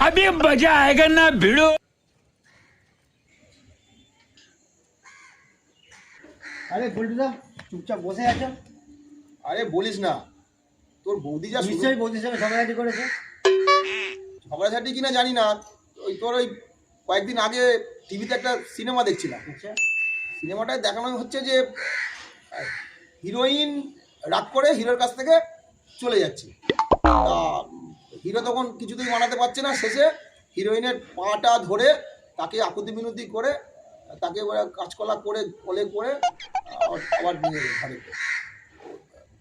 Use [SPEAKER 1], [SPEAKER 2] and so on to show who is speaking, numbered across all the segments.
[SPEAKER 1] अभी मजा आएगा ना भिड़ो।
[SPEAKER 2] আরে বলটুদা চুপচাপ বসে আছো।
[SPEAKER 3] আরে বলিস না, তোর বৌদি যা
[SPEAKER 2] নিশ্চয়ই বৌদির সঙ্গে ঝগড়াঝাটি করেছে।
[SPEAKER 3] ঝগড়াঝাটি কিনা জানি না, ওই কয়েকদিন আগে টিভিতে একটা সিনেমা দেখছিলাম।
[SPEAKER 2] আচ্ছা,
[SPEAKER 3] সিনেমাটায় দেখানো হচ্ছে যে হিরোইন রাগ করে হিরোর কাছ থেকে চলে যাচ্ছে। হিরো তখন কিছুতেই মানাতে পারছে না, শেষে হিরোইনের পাটা ধরে তাকে আকুতি মিনতি করে তাকে কাজকলা করে কোলে করে আবার নিয়ে ঘরে।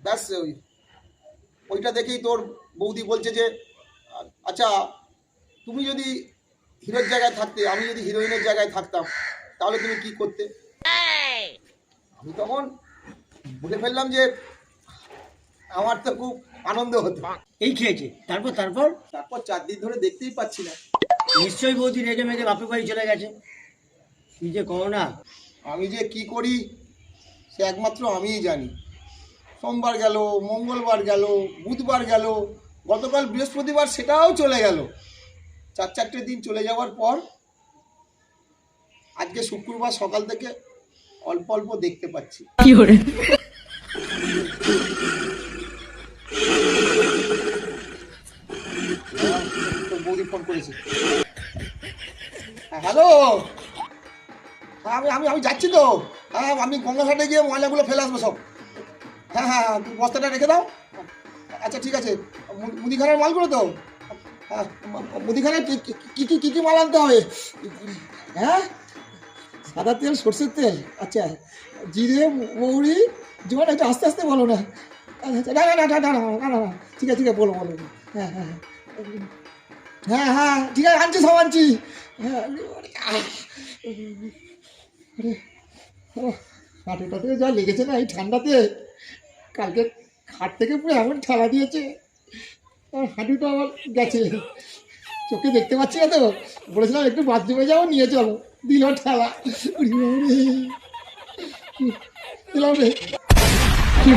[SPEAKER 3] ব্যাস ওইটা দেখেই তোর বৌদি বলছে যে আচ্ছা তুমি যদি হিরোর জায়গায় থাকতে, আমি যদি হিরোইনের জায়গায় থাকতাম, তাহলে তুমি কি করতে? আমি তখন বলে ফেললাম যে আমার তো খুব আনন্দ হতো।
[SPEAKER 2] এই খেয়েছে। তারপর তারপর
[SPEAKER 3] তারপর 4 দিন ধরে দেখতেই পাচ্ছি না।
[SPEAKER 2] নিশ্চয়ই বৌদি রেগে মেগে বাপের বাড়ি চলে গেছে। কি যে করো না।
[SPEAKER 3] আমি যে কি করি সে একমাত্র আমিই জানি। সোমবার গেল, মঙ্গলবার গেল, বুধবার গেল, গতকাল বৃহস্পতিবার সেটাও চলে গেল। 4-4টে দিন চলে যাওয়ার পর আজকে শুক্রবার সকাল থেকে অল্প অল্প দেখতে পাচ্ছি।
[SPEAKER 4] কি করে
[SPEAKER 3] তোর বৌদি ফোন করেছে। হ্যালো, আমি আমি আমি যাচ্ছি তো। হ্যাঁ, আমি গঙ্গাঘাটে গিয়ে ময়লাগুলো ফেলে আসবো সব। হ্যাঁ হ্যাঁ, তুমি বস্তাটা রেখে দাও। আচ্ছা ঠিক আছে। মুদিখানার মালগুলো তো? হ্যাঁ, মুদিখানার কি মাল আনতে হবে? হ্যাঁ, সাদা তেল, সর্ষের তেল, আচ্ছা জিরে, মৌরি, জোয়ান। একটু আস্তে আস্তে বলো না। আচ্ছা না না না না না না না, ঠিক আছে ঠিক আছে, বলো বলো। হ্যাঁ হ্যাঁ হ্যাঁ হ্যাঁ ঠিক আছে, আনছি সব আনছি। হ্যাঁ, হাঁটুটাতে যা লেগেছে না এই ঠান্ডাতে, কালকে খাট থেকে পুরো এমন ঠেলা দিয়েছে, হাঁটুটা আমার গেছে, চোখে দেখতে পাচ্ছি না তো। বলেছিলাম একটু বাথরুমে যাবো, নিয়ে চলো, দিল ঠেলা। দিলাম রে। কি